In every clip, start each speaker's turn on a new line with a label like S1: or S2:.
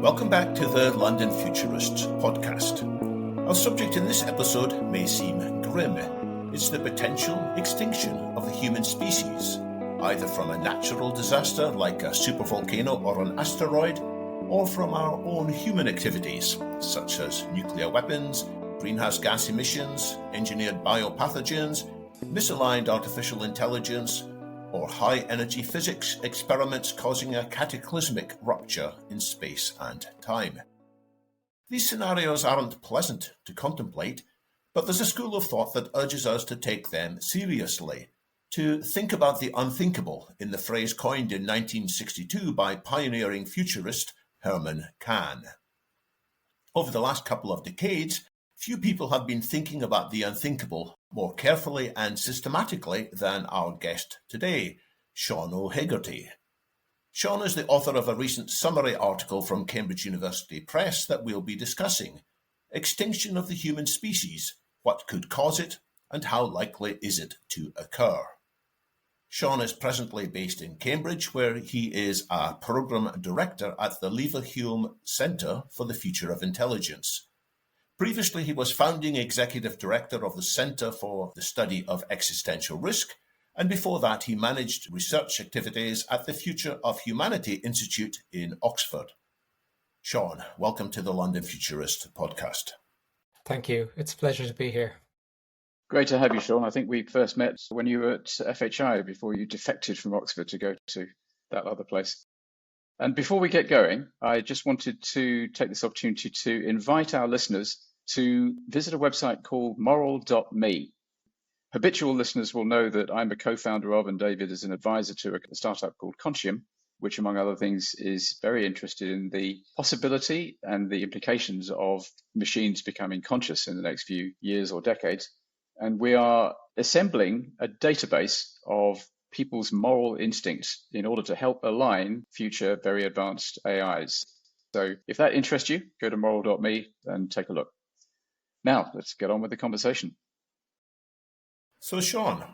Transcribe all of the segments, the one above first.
S1: Welcome back to the London Futurists podcast. Our subject in this episode may seem grim. It's the potential extinction of the human species, either from a natural disaster like a supervolcano or an asteroid, or from our own human activities, such as nuclear weapons, greenhouse gas emissions, engineered biopathogens, misaligned artificial intelligence, or high-energy physics experiments causing a cataclysmic rupture in space and time. These scenarios aren't pleasant to contemplate, but there's a school of thought that urges us to take them seriously, to think about the unthinkable, in the phrase coined in 1962 by pioneering futurist Herman Kahn. Over the last couple of decades, few people have been thinking about the unthinkable more carefully and systematically than our guest today, Sean ÓhÉigeartaigh. Sean is the author of a recent summary article from Cambridge University Press that we'll be discussing: Extinction of the Human Species, What Could Cause It, and How Likely Is It to Occur? Sean is presently based in Cambridge, where he is a Programme Director at the Leverhulme Centre for the Future of Intelligence. Previously, he was founding executive director of the Centre for the Study of Existential Risk, and before that he managed research activities at the Future of Humanity Institute in Oxford. Sean, welcome to the London Futurist podcast.
S2: Thank you. It's a pleasure to be here.
S3: Great to have you, Sean. I think we first met when you were at FHI before you defected from Oxford to go to that other place. And before we get going, I just wanted to take this opportunity to invite our listeners to visit a website called moral.me. Habitual listeners will know that I'm a co-founder of, and David is an advisor to, a startup called Contium, which, among other things, is very interested in the possibility and the implications of machines becoming conscious in the next few years or decades. And we are assembling a database of people's moral instincts in order to help align future very advanced AIs. So if that interests you, go to moral.me and take a look. Now, let's get on with the conversation.
S1: So, Sean,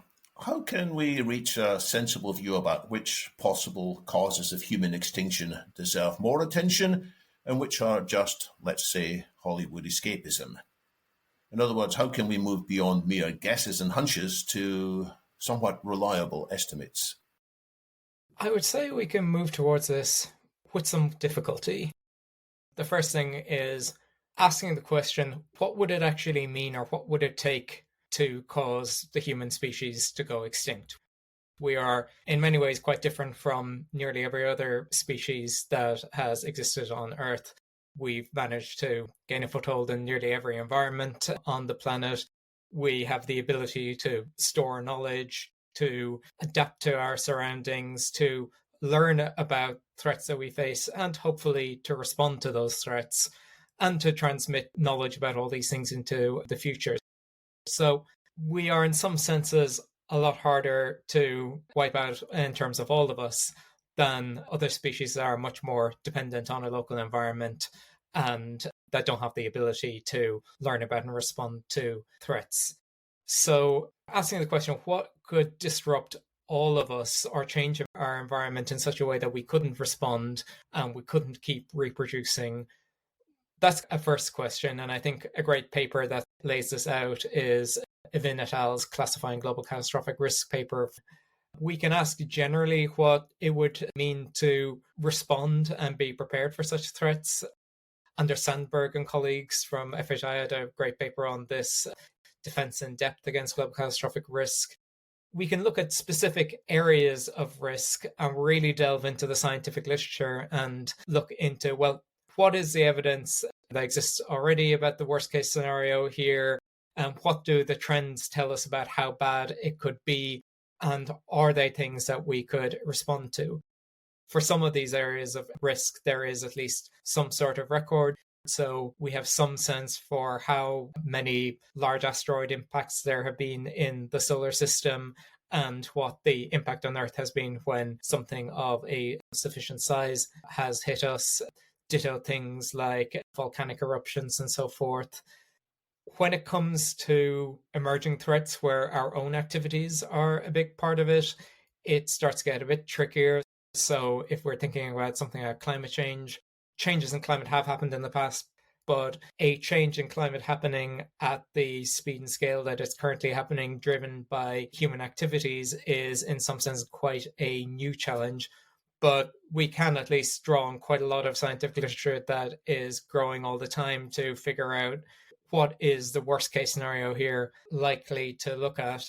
S1: how can we reach a sensible view about which possible causes of human extinction deserve more attention and which are just, let's say, Hollywood escapism? In other words, how can we move beyond mere guesses and hunches to somewhat reliable estimates?
S2: I would say we can move towards this with some difficulty. The first thing is asking the question, what would it actually mean, or what would it take to cause the human species to go extinct? We are in many ways quite different from nearly every other species that has existed on Earth. We've managed to gain a foothold in nearly every environment on the planet. We have the ability to store knowledge, to adapt to our surroundings, to learn about threats that we face, and hopefully to respond to those threats, and to transmit knowledge about all these things into the future. So we are in some senses a lot harder to wipe out in terms of all of us than other species that are much more dependent on a local environment and that don't have the ability to learn about and respond to threats. So asking the question, what could disrupt all of us or change our environment in such a way that we couldn't respond and we couldn't keep reproducing? That's a first question. And I think a great paper that lays this out is Evin et al.'s Classifying Global Catastrophic Risk paper. We can ask generally what it would mean to respond and be prepared for such threats. Anders Sandberg and colleagues from FHI had a great paper on this, Defense in Depth Against Global Catastrophic Risk. We can look at specific areas of risk and really delve into the scientific literature and look into, well, what is the evidence that exists already about the worst case scenario here? And what do the trends tell us about how bad it could be? And are they things that we could respond to? For some of these areas of risk, there is at least some sort of record. So we have some sense for how many large asteroid impacts there have been in the solar system and what the impact on Earth has been when something of a sufficient size has hit us. Ditto things like volcanic eruptions and so forth. When it comes to emerging threats where our own activities are a big part of it, it starts to get a bit trickier. So if we're thinking about something like climate change, changes in climate have happened in the past, but a change in climate happening at the speed and scale that it's currently happening, driven by human activities, is in some sense quite a new challenge. But we can at least draw on quite a lot of scientific literature that is growing all the time to figure out what is the worst case scenario here likely to look at.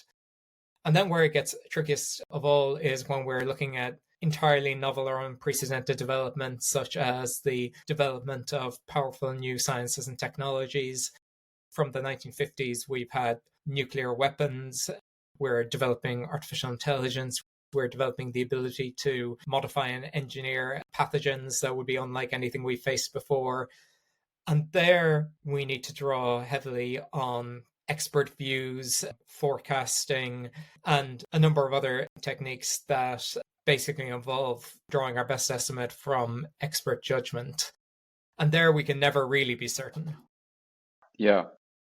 S2: And then where it gets trickiest of all is when we're looking at entirely novel or unprecedented developments, such as the development of powerful new sciences and technologies. From the 1950s, we've had nuclear weapons. We're developing artificial intelligence. We're developing the ability to modify and engineer pathogens that would be unlike anything we've faced before. And there we need to draw heavily on expert views, forecasting, and a number of other techniques that basically involve drawing our best estimate from expert judgment. And there we can never really be certain.
S3: Yeah.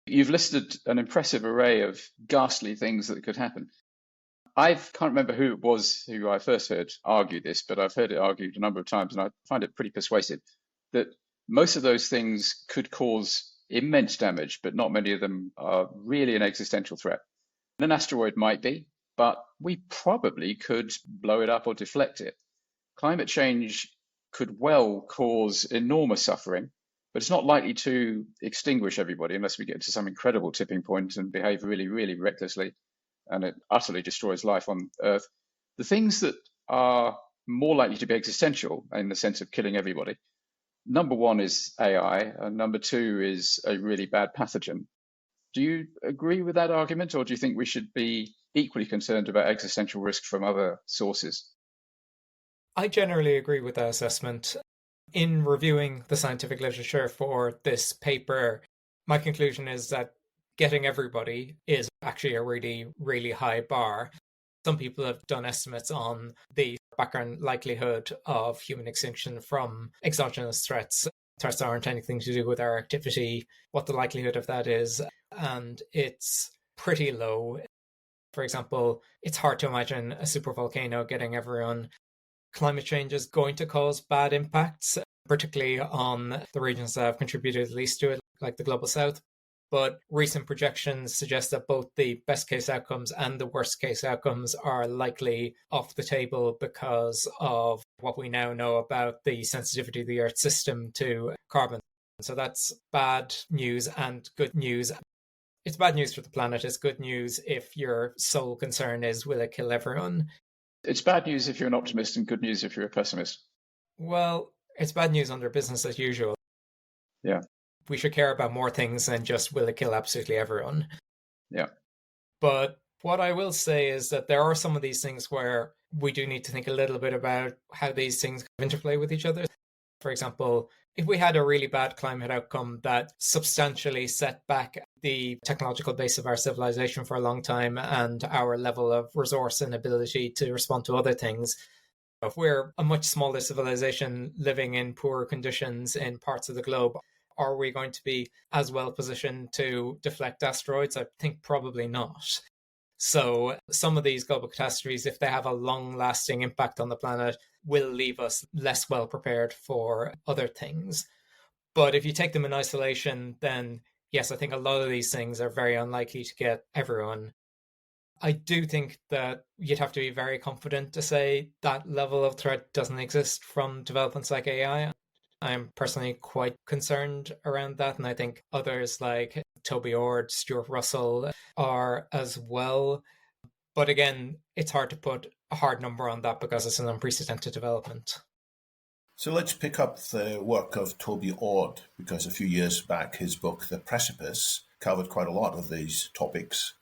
S3: You've listed an impressive array of ghastly things that could happen. I can't remember who it was who I first heard argue this, but I've heard it argued a number of times, and I find it pretty persuasive that most of those things could cause immense damage, but not many of them are really an existential threat. An asteroid might be, but we probably could blow it up or deflect it. Climate change could well cause enormous suffering, but it's not likely to extinguish everybody unless we get to some incredible tipping point and behave really, really recklessly, and it utterly destroys life on Earth. The things that are more likely to be existential in the sense of killing everybody, number one is AI, and number two is a really bad pathogen. Do you agree with that argument, or do you think we should be equally concerned about existential risk from other sources?
S2: I generally agree with that assessment. In reviewing the scientific literature for this paper, my conclusion is that getting everybody is actually a really, really high bar. Some people have done estimates on the background likelihood of human extinction from exogenous threats that aren't anything to do with our activity, what the likelihood of that is, and it's pretty low. For example, it's hard to imagine a supervolcano getting everyone. Climate change is going to cause bad impacts, particularly on the regions that have contributed least to it, like the Global South. But recent projections suggest that both the best case outcomes and the worst case outcomes are likely off the table because of what we now know about the sensitivity of the Earth system to carbon. So that's bad news and good news. It's bad news for the planet. It's good news if your sole concern is, will it kill everyone?
S3: It's bad news if you're an optimist and good news if you're a pessimist.
S2: Well, it's bad news under business as usual.
S3: Yeah.
S2: We should care about more things than just will it kill absolutely everyone.
S3: Yeah.
S2: But what I will say is that there are some of these things where we do need to think a little bit about how these things interplay with each other. For example, if we had a really bad climate outcome that substantially set back the technological base of our civilization for a long time and our level of resource and ability to respond to other things, if we're a much smaller civilization living in poorer conditions in parts of the globe, are we going to be as well positioned to deflect asteroids? I think probably not. So some of these global catastrophes, if they have a long-lasting impact on the planet, will leave us less well prepared for other things. But if you take them in isolation, then yes, I think a lot of these things are very unlikely to get everyone. I do think that you'd have to be very confident to say that level of threat doesn't exist from developments like AI. I'm personally quite concerned around that, and I think others like Toby Ord, Stuart Russell are as well. But again, it's hard to put a hard number on that because it's an unprecedented development.
S1: So let's pick up the work of Toby Ord, because a few years back his book The Precipice covered quite a lot of these topics.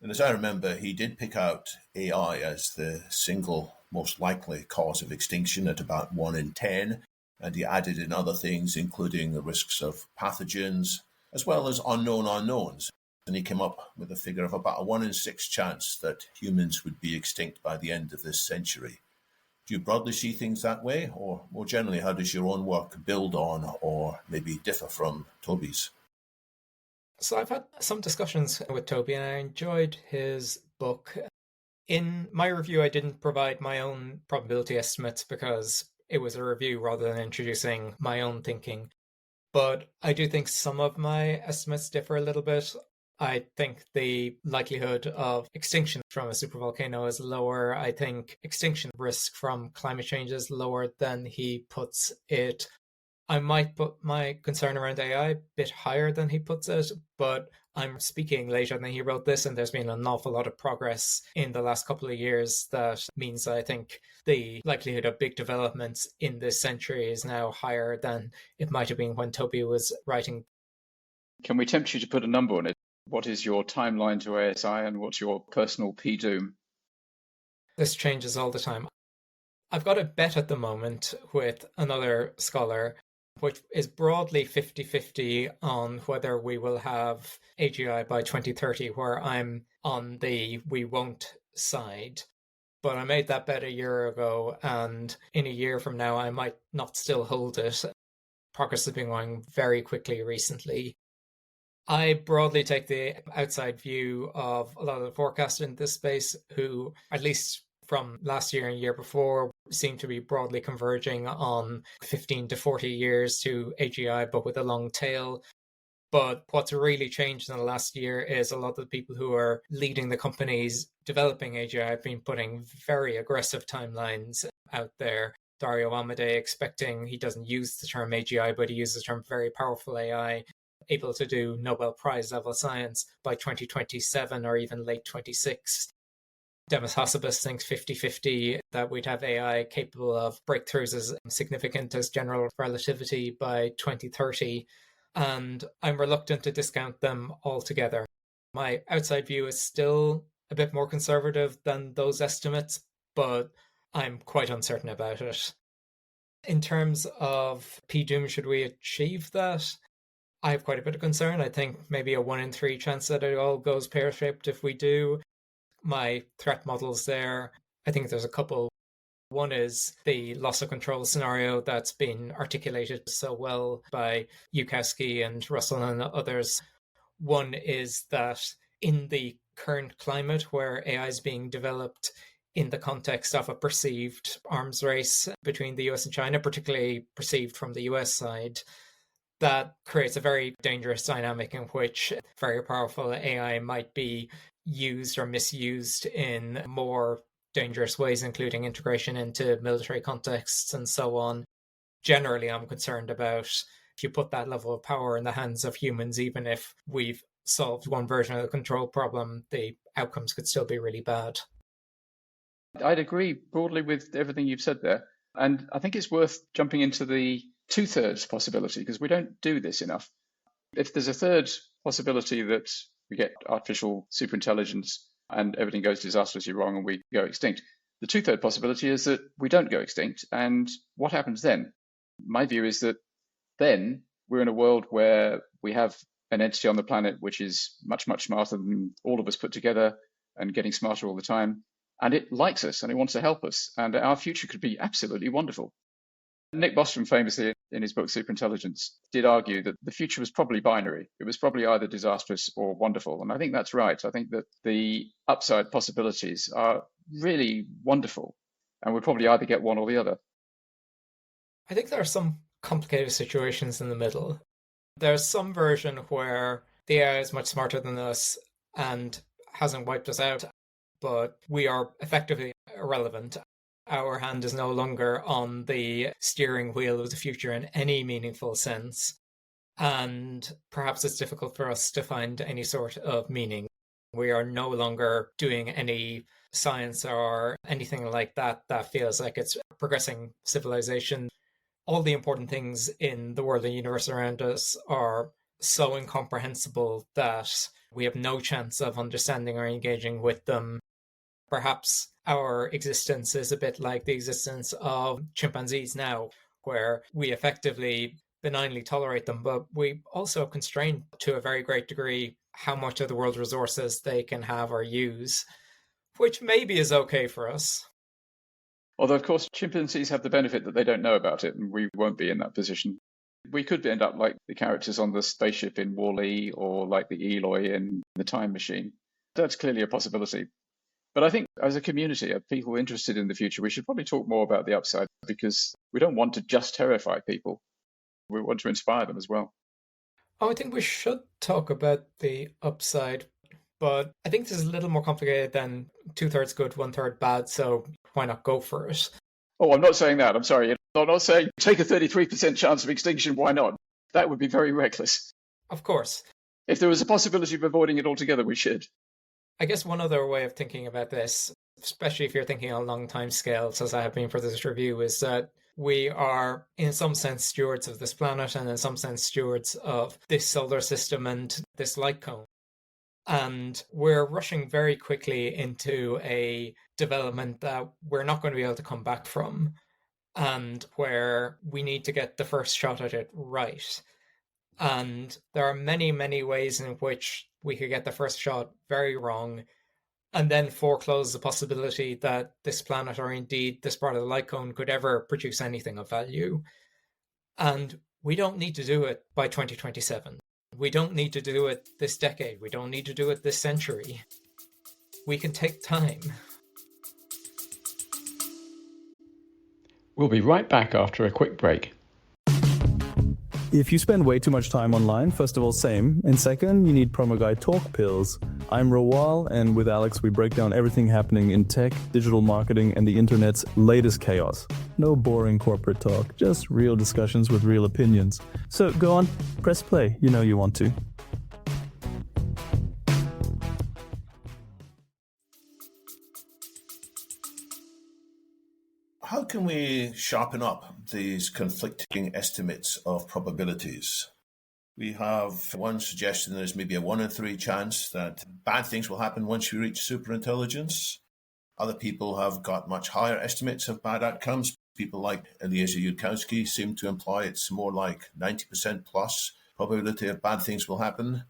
S1: And as I remember, he did pick out AI as the single most likely cause of extinction at about 1 in 10. And he added in other things, including the risks of pathogens, as well as unknown unknowns. And he came up with a figure of about a 1 in 6 chance that humans would be extinct by the end of this century. Do you broadly see things that way? Or more generally, how does your own work build on or maybe differ from Toby's?
S2: So I've had some discussions with Toby and I enjoyed his book. In my review, I didn't provide my own probability estimates because it was a review rather than introducing my own thinking. But I do think some of my estimates differ a little bit. I think the likelihood of extinction from a supervolcano is lower. I think extinction risk from climate change is lower than he puts it. I might put my concern around AI a bit higher than he puts it, but I'm speaking later than he wrote this, and there's been an awful lot of progress in the last couple of years that means that I think the likelihood of big developments in this century is now higher than it might have been when Toby was writing.
S3: Can we tempt you to put a number on it? What is your timeline to ASI and what's your personal P-doom?
S2: This changes all the time. I've got a bet at the moment with another scholar, which is broadly 50-50 on whether we will have AGI by 2030, where I'm on the we won't side. But I made that bet a year ago, and in a year from now, I might not still hold it. Progress has been going very quickly recently. I broadly take the outside view of a lot of the forecasters in this space who, at least from last year and year before, seem to be broadly converging on 15 to 40 years to AGI, but with a long tail. But what's really changed in the last year is a lot of the people who are leading the companies developing AGI have been putting very aggressive timelines out there. Dario Amodei expecting, he doesn't use the term AGI, but he uses the term very powerful AI, able to do Nobel Prize level science by 2027 or even late 26. Demis Hassabis thinks 50-50 that we'd have AI capable of breakthroughs as significant as general relativity by 2030. And I'm reluctant to discount them altogether. My outside view is still a bit more conservative than those estimates, but I'm quite uncertain about it. In terms of P-doom, should we achieve that? I have quite a bit of concern. I think maybe a 1 in 3 chance that it all goes pear-shaped if we do. My threat models there, I think there's a couple. One is the loss of control scenario that's been articulated so well by Yukowski and Russell and others. One is that in the current climate where AI is being developed in the context of a perceived arms race between the US and China, particularly perceived from the US side, that creates a very dangerous dynamic in which very powerful AI might be used or misused in more dangerous ways, including integration into military contexts and so on. Generally, I'm concerned about if you put that level of power in the hands of humans, even if we've solved one version of the control problem, the outcomes could still be really bad.
S3: I'd agree broadly with everything you've said there. And I think it's worth jumping into the 2/3 possibility, because we don't do this enough. If there's a third possibility that we get artificial superintelligence and everything goes disastrously wrong and we go extinct, the 2/3 possibility is that we don't go extinct. And what happens then? My view is that then we're in a world where we have an entity on the planet which is much, much smarter than all of us put together and getting smarter all the time. And it likes us and it wants to help us. And our future could be absolutely wonderful. Nick Bostrom famously in his book Superintelligence did argue that the future was probably binary. It was probably either disastrous or wonderful. And I think that's right. I think that the upside possibilities are really wonderful. And we'll probably either get one or the other.
S2: I think there are some complicated situations in the middle. There's some version where the AI is much smarter than us and hasn't wiped us out, but we are effectively irrelevant. Our hand is no longer on the steering wheel of the future in any meaningful sense. And perhaps it's difficult for us to find any sort of meaning. We are no longer doing any science or anything like that that feels like it's progressing civilization. All the important things in the world and universe around us are so incomprehensible that we have no chance of understanding or engaging with them. Perhaps our existence is a bit like the existence of chimpanzees now, where we effectively benignly tolerate them, but we also constrain to a very great degree how much of the world's resources they can have or use, which maybe is okay for us.
S3: Although, of course, chimpanzees have the benefit that they don't know about it, and we won't be in that position. We could end up like the characters on the spaceship in WALL-E or like the Eloi in The Time Machine. That's clearly a possibility. But I think as a community of people interested in the future, we should probably talk more about the upside, because we don't want to just terrify people. We want to inspire them as well.
S2: Oh, I think we should talk about the upside, but I think this is a little more complicated than 2/3 good, 1/3 bad, so why not go for it?
S3: Oh, I'm not saying that. I'm sorry. I'm not saying take a 33% chance of extinction. Why not? That would be very reckless.
S2: Of course.
S3: If there was a possibility of avoiding it altogether, we should.
S2: I guess one other way of thinking about this, especially if you're thinking on long time scales, as I have been for this review, is that we are in some sense stewards of this planet and in some sense stewards of this solar system and this light cone. And we're rushing very quickly into a development that we're not going to be able to come back from, and where we need to get the first shot at it right. And there are many, many ways in which we could get the first shot very wrong and then foreclose the possibility that this planet, or indeed this part of the light cone, could ever produce anything of value. And we don't need to do it by 2027. We don't need to do it this decade. We don't need to do it this century. We can take time.
S3: We'll be right back after a quick break.
S4: If you spend way too much time online, first of all, same. And second, you need Promo Guy Talk Pills. I'm Rawal, and with Alex, we break down everything happening in tech, digital marketing, and the internet's latest chaos. No boring corporate talk, just real discussions with real opinions. So go on, press play. You know you want to.
S1: How can we sharpen up these conflicting estimates of probabilities? We have one suggestion there's maybe a 1 in 3 chance that bad things will happen once we reach superintelligence. Other people have got much higher estimates of bad outcomes. People like Eliezer Yudkowsky seem to imply it's more like 90% plus probability of bad things will happen.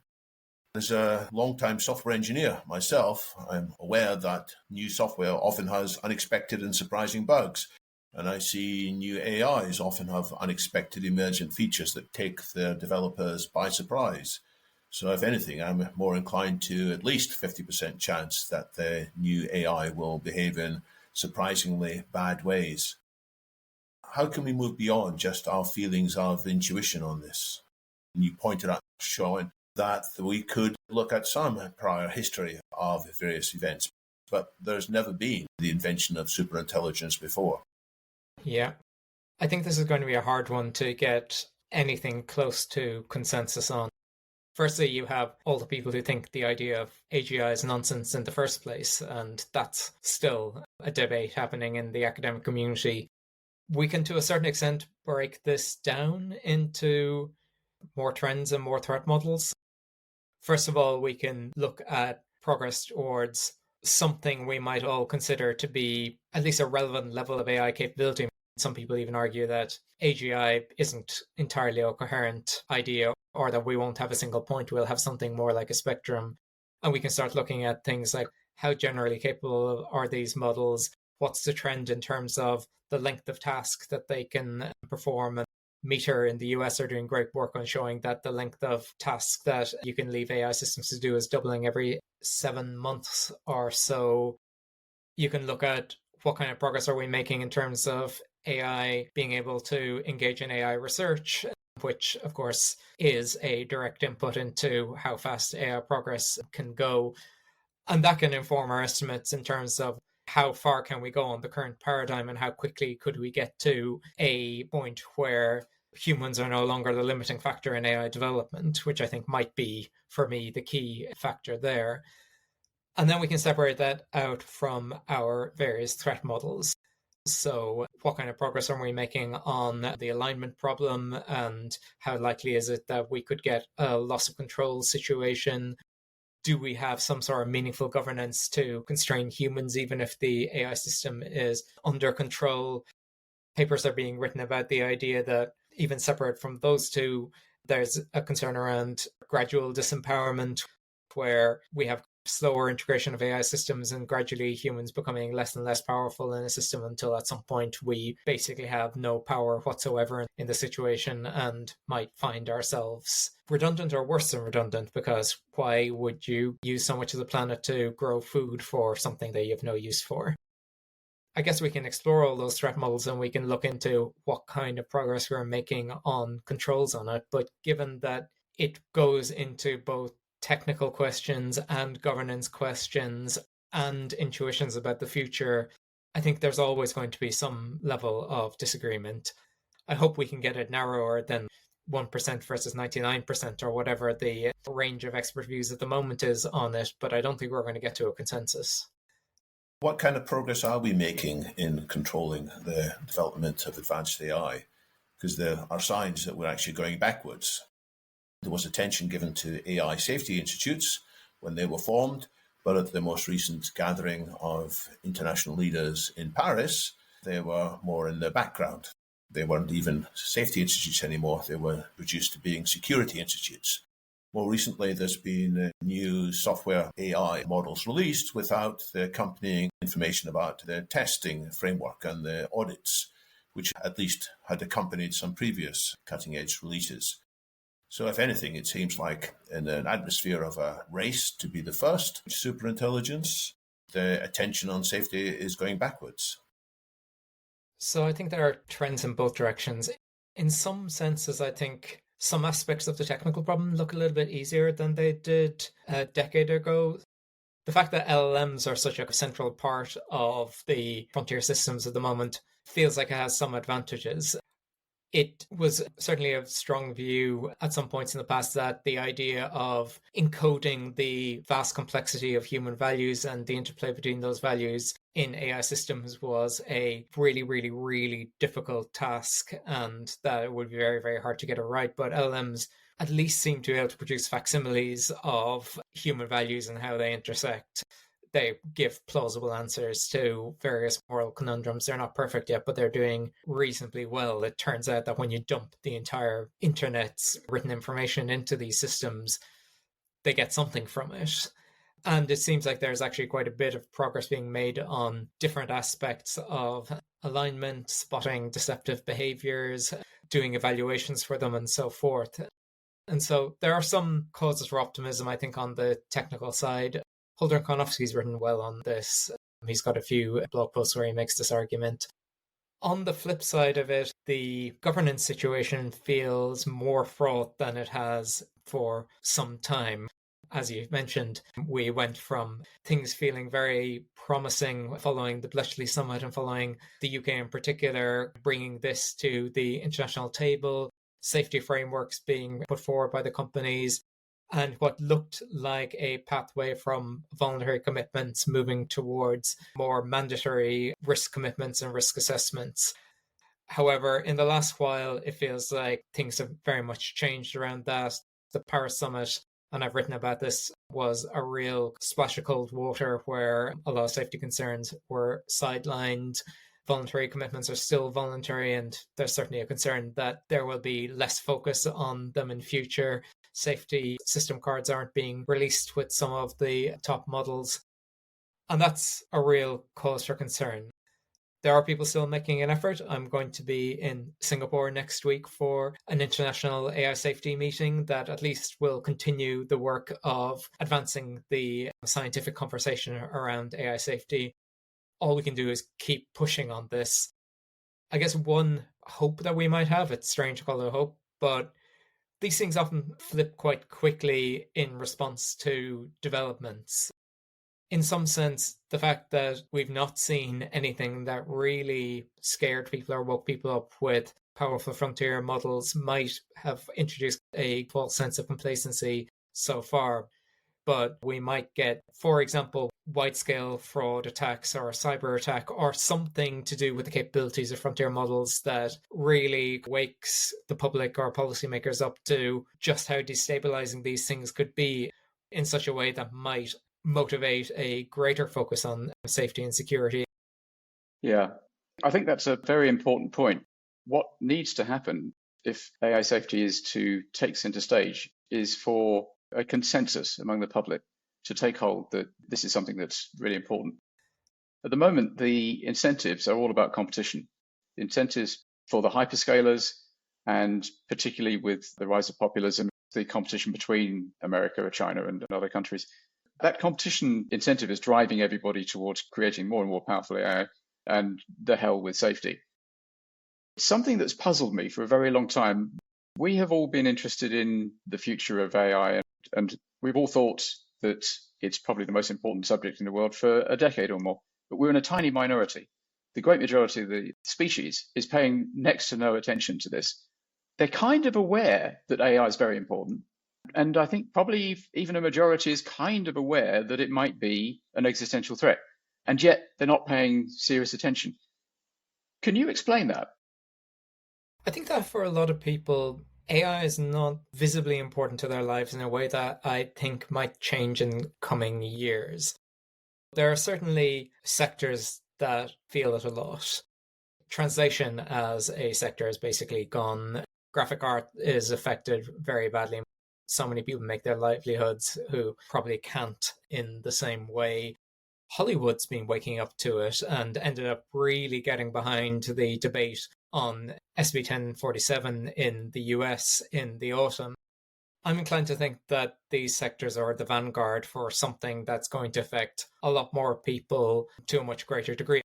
S1: As a long-time software engineer myself, I'm aware that new software often has unexpected and surprising bugs. And I see new AIs often have unexpected emergent features that take their developers by surprise. So if anything, I'm more inclined to at least 50% chance that the new AI will behave in surprisingly bad ways. How can we move beyond just our feelings of intuition on this? And you pointed out, Sean, that we could look at some prior history of various events, but there's never been the invention of superintelligence before.
S2: Yeah. I think this is going to be a hard one to get anything close to consensus on. Firstly, you have all the people who think the idea of AGI is nonsense in the first place, and that's still a debate happening in the academic community. We can, to a certain extent, break this down into more trends and more threat models. First of all, we can look at progress towards something we might all consider to be at least a relevant level of AI capability. Some people even argue that AGI isn't entirely a coherent idea, or that we won't have a single point, we'll have something more like a spectrum. And we can start looking at things like how generally capable are these models, what's the trend in terms of the length of task that they can perform. And Meter in the US are doing great work on showing that the length of tasks that you can leave AI systems to do is doubling every 7 months or so. You can look at what kind of progress are we making in terms of AI being able to engage in AI research, which of course is a direct input into how fast AI progress can go. And that can inform our estimates in terms of how far can we go on the current paradigm and how quickly could we get to a point where humans are no longer the limiting factor in AI development, which I think might be, for me, the key factor there. And then we can separate that out from our various threat models. So what kind of progress are we making on the alignment problem, and how likely is it that we could get a loss of control situation? Do we have some sort of meaningful governance to constrain humans, even if the AI system is under control? Papers are being written about the idea that even separate from those two, there's a concern around gradual disempowerment, where we have slower integration of AI systems and gradually humans becoming less and less powerful in a system until at some point we basically have no power whatsoever in the situation and might find ourselves redundant or worse than redundant, because why would you use so much of the planet to grow food for something that you have no use for? I guess we can explore all those threat models and we can look into what kind of progress we're making on controls on it. But given that it goes into both technical questions and governance questions and intuitions about the future, I think there's always going to be some level of disagreement. I hope we can get it narrower than 1% versus 99% or whatever the range of expert views at the moment is on it, but I don't think we're going to get to a consensus.
S1: What kind of progress are we making in controlling the development of advanced AI? Because there are signs that we're actually going backwards. There was attention given to AI safety institutes when they were formed, but at the most recent gathering of international leaders in Paris, they were more in the background. They weren't even safety institutes anymore. They were reduced to being security institutes. More recently, there's been new software AI models released without the accompanying information about the testing framework and the audits, which at least had accompanied some previous cutting-edge releases. So if anything, it seems like in an atmosphere of a race to be the first superintelligence, the attention on safety is going backwards.
S2: So I think there are trends in both directions. In some senses, I think some aspects of the technical problem look a little bit easier than they did a decade ago. The fact that LLMs are such a central part of the frontier systems at the moment feels like it has some advantages. It was certainly a strong view at some points in the past that the idea of encoding the vast complexity of human values and the interplay between those values in AI systems was a really, really, really difficult task, and that it would be very, very hard to get it right. But LLMs at least seem to be able to produce facsimiles of human values and how they intersect. They give plausible answers to various moral conundrums. They're not perfect yet, but they're doing reasonably well. It turns out that when you dump the entire internet's written information into these systems, they get something from it. And it seems like there's actually quite a bit of progress being made on different aspects of alignment, spotting deceptive behaviors, doing evaluations for them, and so forth. And so there are some causes for optimism, I think, on the technical side. Holger Konofsky's written well on this. He's got a few blog posts where he makes this argument. On the flip side of it, the governance situation feels more fraught than it has for some time. As you mentioned, we went from things feeling very promising following the Bletchley Summit and following the UK in particular, bringing this to the international table, safety frameworks being put forward by the companies, and what looked like a pathway from voluntary commitments moving towards more mandatory risk commitments and risk assessments. However, in the last while, it feels like things have very much changed around that. The Paris Summit, and I've written about this, was a real splash of cold water where a lot of safety concerns were sidelined. Voluntary commitments are still voluntary, and there's certainly a concern that there will be less focus on them in future. Safety system cards aren't being released with some of the top models, and that's a real cause for concern. There are people still making an effort. I'm going to be in Singapore next week for an international AI safety meeting that at least will continue the work of advancing the scientific conversation around AI safety. All we can do is keep pushing on this. I guess one hope that we might have, it's strange to call it a hope, but these things often flip quite quickly in response to developments. In some sense, the fact that we've not seen anything that really scared people or woke people up with powerful frontier models might have introduced a false sense of complacency so far. But we might get, for example, wide-scale fraud attacks or a cyber attack or something to do with the capabilities of frontier models that really wakes the public or policymakers up to just how destabilizing these things could be in such a way that might motivate a greater focus on safety and security.
S3: Yeah, I think that's a very important point. What needs to happen if AI safety is to take center stage is for a consensus among the public to take hold that this is something that's really important. At the moment, the incentives are all about competition. Incentives for the hyperscalers, and particularly with the rise of populism, the competition between America, China, and other countries. That competition incentive is driving everybody towards creating more and more powerful AI, and the hell with safety. Something that's puzzled me for a very long time, we have all been interested in the future of AI, and we've all thought that it's probably the most important subject in the world for a decade or more. But we're in a tiny minority. The great majority of the species is paying next to no attention to this. They're kind of aware that AI is very important. And I think probably even a majority is kind of aware that it might be an existential threat. And yet they're not paying serious attention. Can you explain that?
S2: I think that for a lot of people, AI is not visibly important to their lives in a way that I think might change in coming years. There are certainly sectors that feel it a lot. Translation as a sector is basically gone. Graphic art is affected very badly. So many people make their livelihoods who probably can't in the same way. Hollywood's been waking up to it and ended up really getting behind the debate on SB 1047 in the US in the autumn. I'm inclined to think that these sectors are the vanguard for something that's going to affect a lot more people to a much greater degree.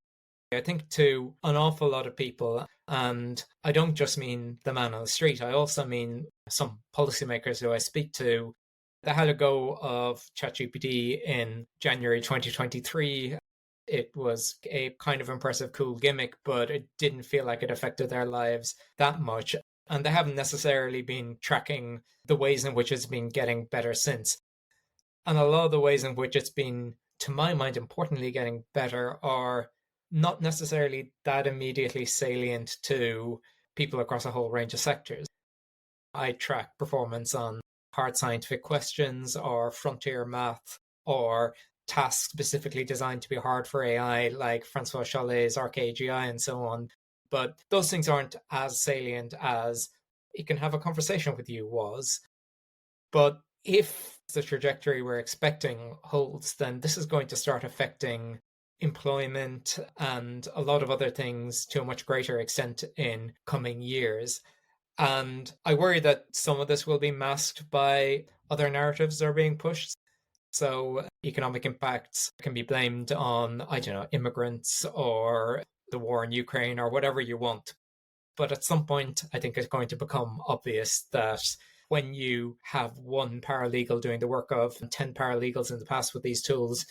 S2: I think to an awful lot of people, and I don't just mean the man on the street, I also mean some policymakers who I speak to. They had a go of ChatGPT in January 2023. It was a kind of impressive, cool gimmick, but it didn't feel like it affected their lives that much. And they haven't necessarily been tracking the ways in which it's been getting better since. And a lot of the ways in which it's been, to my mind, importantly getting better are not necessarily that immediately salient to people across a whole range of sectors. I track performance on hard scientific questions or frontier math or tasks specifically designed to be hard for AI, like Francois Chollet's ArcAGI and so on. But those things aren't as salient as it can have a conversation with you was. But if the trajectory we're expecting holds, then this is going to start affecting employment and a lot of other things to a much greater extent in coming years. And I worry that some of this will be masked by other narratives that are being pushed. So economic impacts can be blamed on, I don't know, immigrants or the war in Ukraine or whatever you want. But at some point, I think it's going to become obvious that when you have one paralegal doing the work of 10 paralegals in the past with these tools,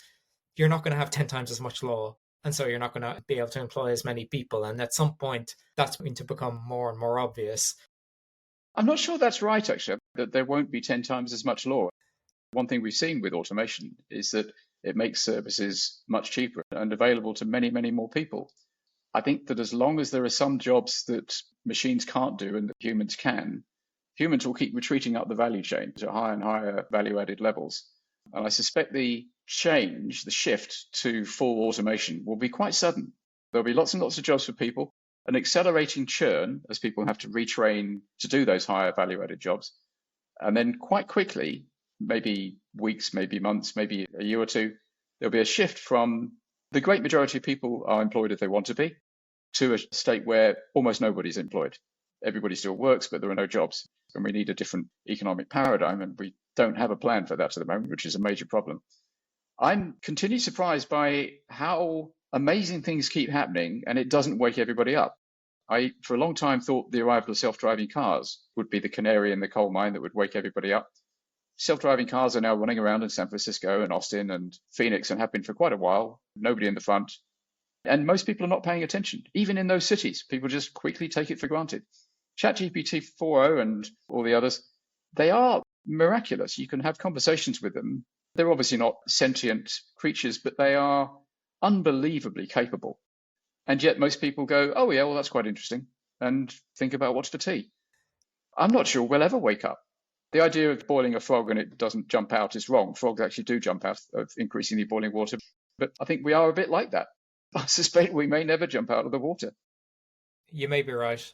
S2: you're not going to have 10 times as much law. And so you're not going to be able to employ as many people. And at some point, that's going to become more and more obvious.
S3: I'm not sure that's right, actually, that there won't be 10 times as much law. One thing we've seen with automation is that it makes services much cheaper and available to many, many more people. I think that as long as there are some jobs that machines can't do and that humans can, humans will keep retreating up the value chain to higher and higher value-added levels. And I suspect the change, the shift to full automation will be quite sudden. There'll be lots and lots of jobs for people, an accelerating churn as people have to retrain to do those higher value-added jobs. And then quite quickly, maybe weeks, maybe months, maybe a year or two, there'll be a shift from the great majority of people are employed if they want to be, to a state where almost nobody's employed. Everybody still works, but there are no jobs. And we need a different economic paradigm, and we don't have a plan for that at the moment, which is a major problem. I'm continually surprised by how amazing things keep happening, and it doesn't wake everybody up. I, for a long time, thought the arrival of self-driving cars would be the canary in the coal mine that would wake everybody up. Self-driving cars are now running around in San Francisco and Austin and Phoenix and have been for quite a while. Nobody in the front. And most people are not paying attention. Even in those cities, people just quickly take it for granted. ChatGPT 4.0 and all the others, they are miraculous. You can have conversations with them. They're obviously not sentient creatures, but they are unbelievably capable. And yet most people go, oh yeah, well, that's quite interesting, and think about what's for tea. I'm not sure we'll ever wake up. The idea of boiling a frog and it doesn't jump out is wrong. Frogs actually do jump out of increasingly boiling water. But I think we are a bit like that. I suspect we may never jump out of the water.
S2: You may be right.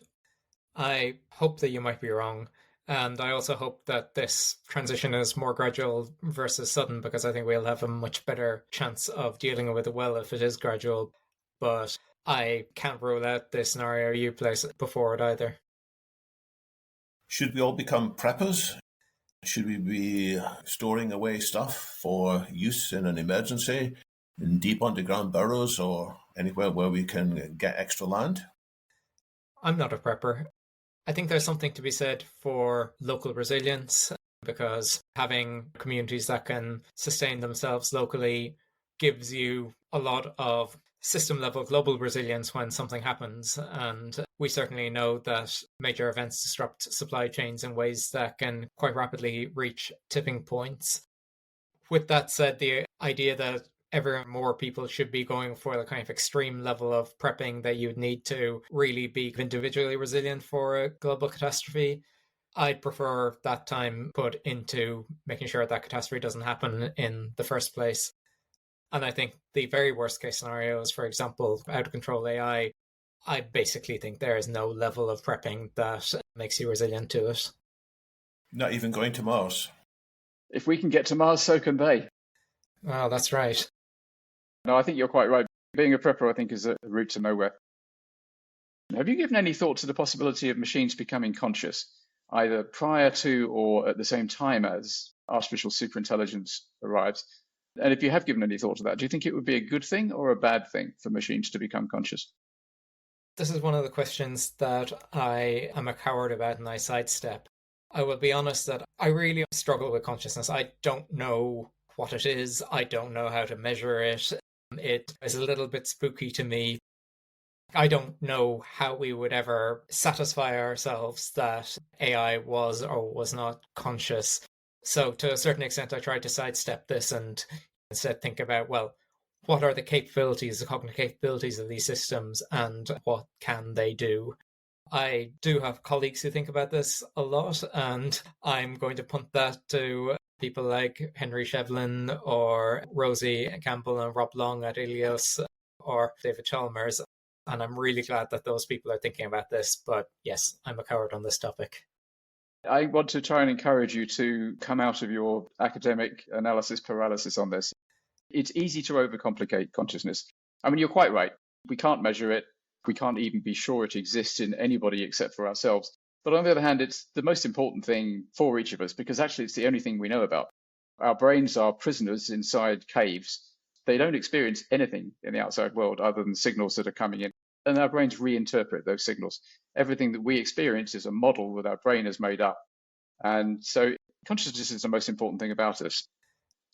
S2: I hope that you might be wrong. And I also hope that this transition is more gradual versus sudden, because I think we'll have a much better chance of dealing with it well if it is gradual. But I can't rule out the scenario you placed before it either.
S1: Should we all become preppers? Should we be storing away stuff for use in an emergency in deep underground burrows or anywhere where we can get extra land?
S2: I'm not a prepper. I think there's something to be said for local resilience, because having communities that can sustain themselves locally gives you a lot of system level global resilience when something happens. And we certainly know that major events disrupt supply chains in ways that can quite rapidly reach tipping points. With that said, the idea that ever more people should be going for the kind of extreme level of prepping that you'd need to really be individually resilient for a global catastrophe, I'd prefer that time put into making sure that catastrophe doesn't happen in the first place. And I think the very worst case scenario is, for example, out of control AI. I basically think there is no level of prepping that makes you resilient to it.
S1: Not even going to Mars.
S3: If we can get to Mars, so can they.
S2: Well, that's right.
S3: No, I think you're quite right. Being a prepper, I think, is a route to nowhere. Have you given any thought to the possibility of machines becoming conscious, either prior to or at the same time as artificial superintelligence arrives? And if you have given any thought to that, do you think it would be a good thing or a bad thing for machines to become conscious?
S2: This is one of the questions that I am a coward about and I sidestep. I will be honest that I really struggle with consciousness. I don't know what it is. I don't know how to measure it. It is a little bit spooky to me. I don't know how we would ever satisfy ourselves that AI was or was not conscious. So to a certain extent, I tried to sidestep this and instead think about, well, what are the capabilities, the cognitive capabilities of these systems, and what can they do? I do have colleagues who think about this a lot, and I'm going to punt that to people like Henry Shevlin or Rosie Campbell and Rob Long at Ilios or David Chalmers. And I'm really glad that those people are thinking about this. But yes, I'm a coward on this topic.
S3: I want to try and encourage you to come out of your academic analysis paralysis on this. It's easy to overcomplicate consciousness. I mean, you're quite right. We can't measure it. We can't even be sure it exists in anybody except for ourselves. But on the other hand, it's the most important thing for each of us, because actually it's the only thing we know about. Our brains are prisoners inside caves. They don't experience anything in the outside world other than signals that are coming in. And our brains reinterpret those signals. Everything that we experience is a model that our brain has made up. And so consciousness is the most important thing about us.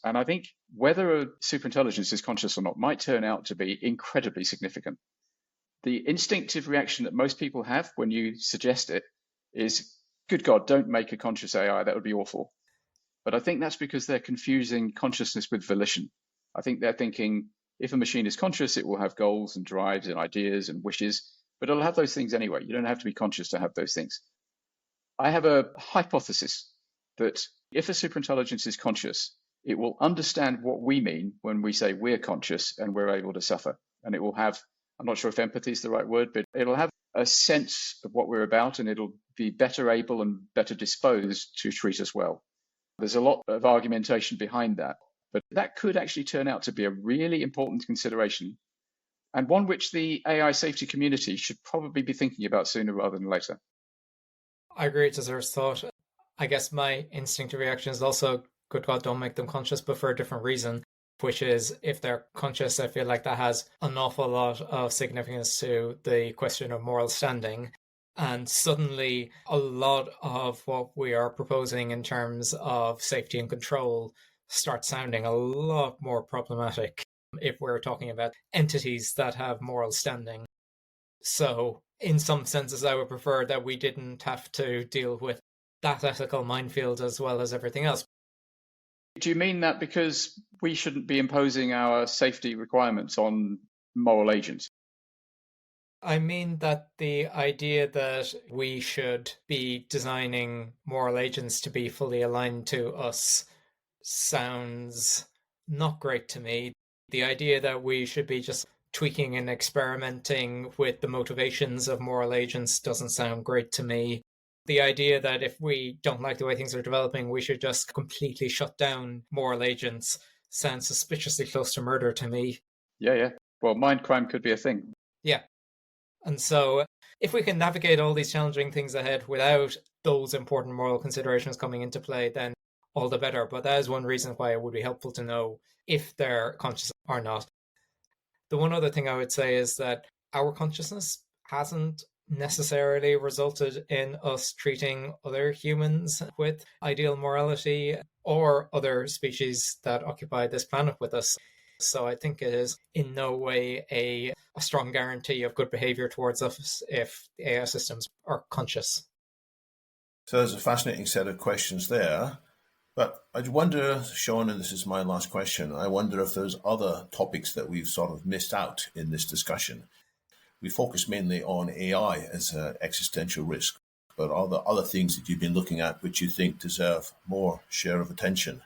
S3: And I think whether a superintelligence is conscious or not might turn out to be incredibly significant. The instinctive reaction that most people have when you suggest it is, good God, don't make a conscious AI, that would be awful. But I think that's because they're confusing consciousness with volition. I think they're thinking, if a machine is conscious, it will have goals and drives and ideas and wishes, but it'll have those things anyway. You don't have to be conscious to have those things. I have a hypothesis that if a superintelligence is conscious, it will understand what we mean when we say we're conscious and we're able to suffer. And it will have, I'm not sure if empathy is the right word, but it'll have a sense of what we're about, and it'll be better able and better disposed to treat us well. There's a lot of argumentation behind that. But that could actually turn out to be a really important consideration, and one which the AI safety community should probably be thinking about sooner rather than later.
S2: I agree, it deserves thought. I guess my instinctive reaction is also, good God, don't make them conscious, but for a different reason, which is if they're conscious, I feel like that has an awful lot of significance to the question of moral standing. And suddenly a lot of what we are proposing in terms of safety and control start sounding a lot more problematic if we're talking about entities that have moral standing. So in some senses, I would prefer that we didn't have to deal with that ethical minefield as well as everything else.
S3: Do you mean that because we shouldn't be imposing our safety requirements on moral agents?
S2: I mean that the idea that we should be designing moral agents to be fully aligned to us sounds not great to me. The idea that we should be just tweaking and experimenting with the motivations of moral agents doesn't sound great to me. The idea that if we don't like the way things are developing, we should just completely shut down moral agents sounds suspiciously close to murder to me.
S3: Yeah. Well, mind crime could be a thing.
S2: Yeah. And so if we can navigate all these challenging things ahead without those important moral considerations coming into play, then all the better. But that is one reason why it would be helpful to know if they're conscious or not. The one other thing I would say is that our consciousness hasn't necessarily resulted in us treating other humans with ideal morality or other species that occupy this planet with us. So I think it is in no way a strong guarantee of good behavior towards us if the AI systems are conscious.
S1: So there's a fascinating set of questions there. But I wonder, Sean, and this is my last question, I wonder if there's other topics that we've sort of missed out in this discussion. We focus mainly on AI as an existential risk, but are there other things that you've been looking at which you think deserve more share of attention,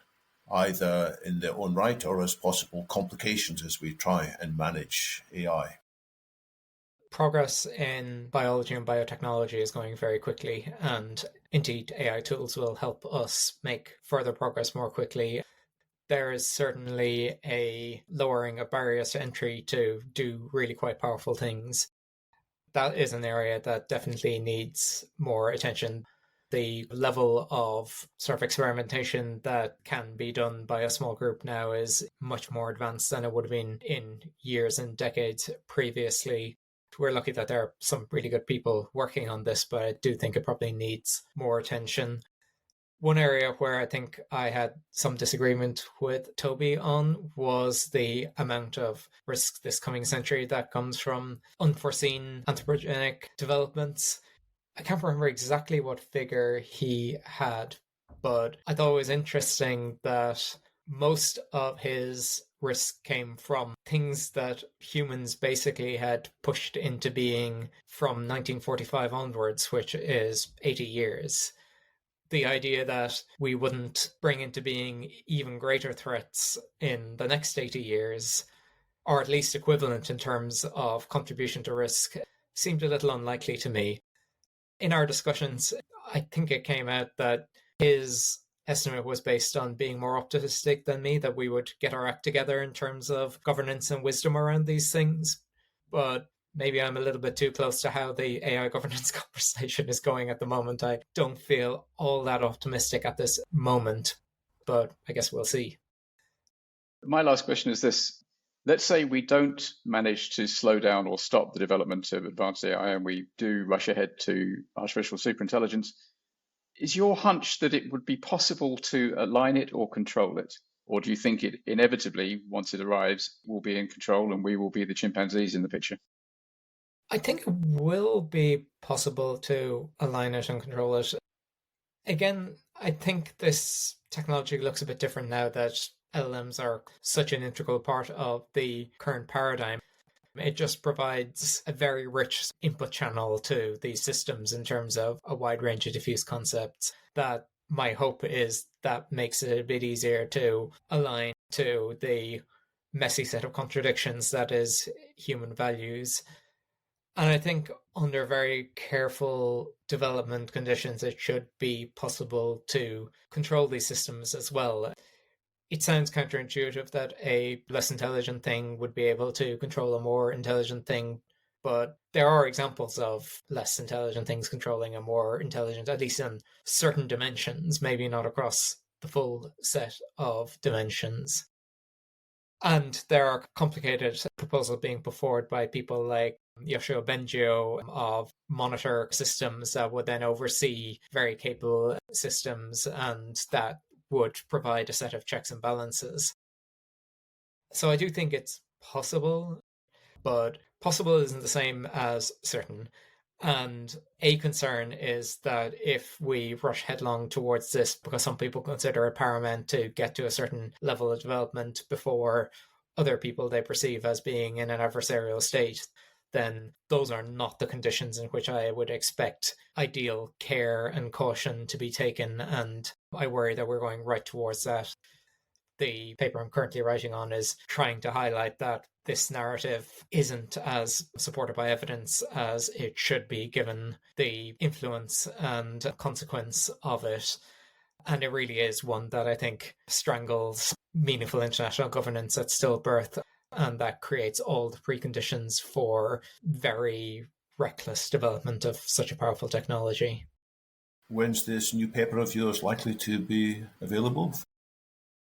S1: either in their own right or as possible complications as we try and manage AI?
S2: Progress in biology and biotechnology is going very quickly, and indeed AI tools will help us make further progress more quickly. There is certainly a lowering of barriers to entry to do really quite powerful things. That is an area that definitely needs more attention. The level of sort of experimentation that can be done by a small group now is much more advanced than it would have been in years and decades previously. We're lucky that there are some really good people working on this, but I do think it probably needs more attention. One area where I think I had some disagreement with Toby on was the amount of risk this coming century that comes from unforeseen anthropogenic developments. I can't remember exactly what figure he had, but I thought it was interesting that most of his risk came from things that humans basically had pushed into being from 1945 onwards, which is 80 years. The idea that we wouldn't bring into being even greater threats in the next 80 years, or at least equivalent in terms of contribution to risk, seemed a little unlikely to me. In our discussions, I think it came out that his estimate was based on being more optimistic than me, that we would get our act together in terms of governance and wisdom around these things. But maybe I'm a little bit too close to how the AI governance conversation is going at the moment. I don't feel all that optimistic at this moment, but I guess we'll see.
S3: My last question is this. Let's say we don't manage to slow down or stop the development of advanced AI and we do rush ahead to artificial superintelligence. Is your hunch that it would be possible to align it or control it? Or do you think it inevitably, once it arrives, will be in control and we will be the chimpanzees in the picture?
S2: I think it will be possible to align it and control it. Again, I think this technology looks a bit different now that LLMs are such an integral part of the current paradigm. It just provides a very rich input channel to these systems in terms of a wide range of diffuse concepts that my hope is that makes it a bit easier to align to the messy set of contradictions that is human values. And I think under very careful development conditions, it should be possible to control these systems as well. It sounds counterintuitive that a less intelligent thing would be able to control a more intelligent thing, but there are examples of less intelligent things controlling a more intelligent, at least in certain dimensions, maybe not across the full set of dimensions. And there are complicated proposals being put forward by people like Yoshio Bengio of monitor systems that would then oversee very capable systems and that would provide a set of checks and balances. So I do think it's possible, but possible isn't the same as certain. And a concern is that if we rush headlong towards this, because some people consider it paramount to get to a certain level of development before other people they perceive as being in an adversarial state, then those are not the conditions in which I would expect ideal care and caution to be taken. And I worry that we're going right towards that. The paper I'm currently writing on is trying to highlight that this narrative isn't as supported by evidence as it should be, given the influence and consequence of it. And it really is one that I think strangles meaningful international governance at stillbirth, and that creates all the preconditions for very reckless development of such a powerful technology.
S1: When's this new paper of yours likely to be available?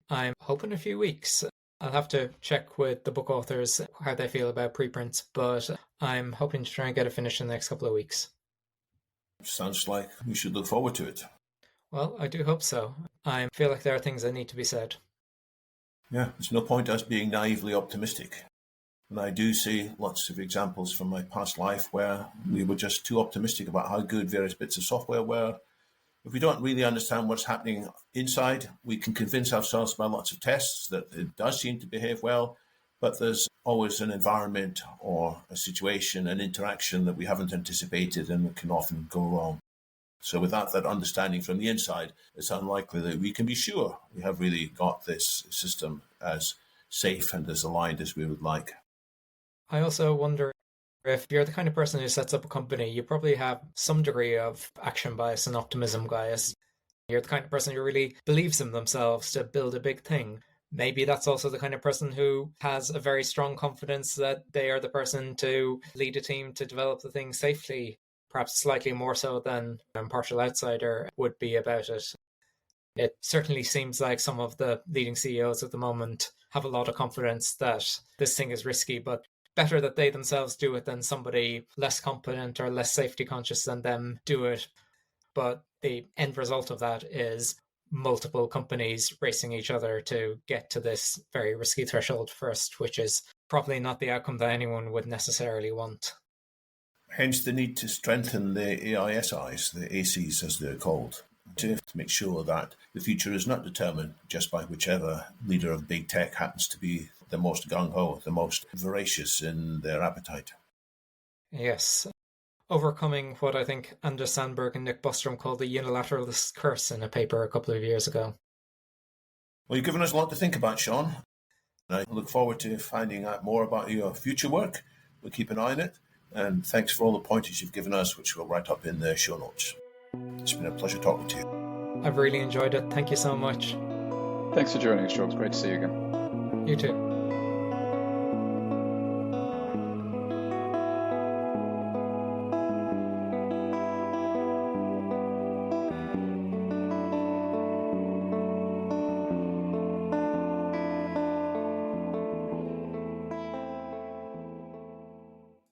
S2: I'm hoping a few weeks. I'll have to check with the book authors how they feel about preprints, but I'm hoping to try and get it finished in the next couple of weeks.
S1: Sounds like we should look forward to it.
S2: Well, I do hope so. I feel like there are things that need to be said.
S1: Yeah, there's no point us being naively optimistic. And I do see lots of examples from my past life where we were just too optimistic about how good various bits of software were. If we don't really understand what's happening inside, we can convince ourselves by lots of tests that it does seem to behave well, but there's always an environment or a situation, an interaction that we haven't anticipated and it can often go wrong. So without that understanding from the inside, it's unlikely that we can be sure we have really got this system as safe and as aligned as we would like.
S2: I also wonder if you're the kind of person who sets up a company, you probably have some degree of action bias and optimism bias. You're the kind of person who really believes in themselves to build a big thing. Maybe that's also the kind of person who has a very strong confidence that they are the person to lead a team to develop the thing safely, perhaps slightly more so than an impartial outsider would be about it. It certainly seems like some of the leading CEOs at the moment have a lot of confidence that this thing is risky, but better that they themselves do it than somebody less competent or less safety conscious than them do it. But the end result of that is multiple companies racing each other to get to this very risky threshold first, which is probably not the outcome that anyone would necessarily want.
S1: Hence the need to strengthen the AISIs, the ACs as they're called, to make sure that the future is not determined just by whichever leader of big tech happens to be the most gung-ho, the most voracious in their appetite.
S2: Yes. Overcoming what I think Anders Sandberg and Nick Bostrom called the unilateralist curse in a paper a couple of years ago.
S1: Well, you've given us a lot to think about, Sean. I look forward to finding out more about your future work. We'll keep an eye on it. And thanks for all the pointers you've given us, which we'll write up in the show notes. It's been a pleasure talking to you.
S2: I've really enjoyed it. Thank you so much.
S3: Thanks for joining us, Sean. It's great to see you again.
S2: You too.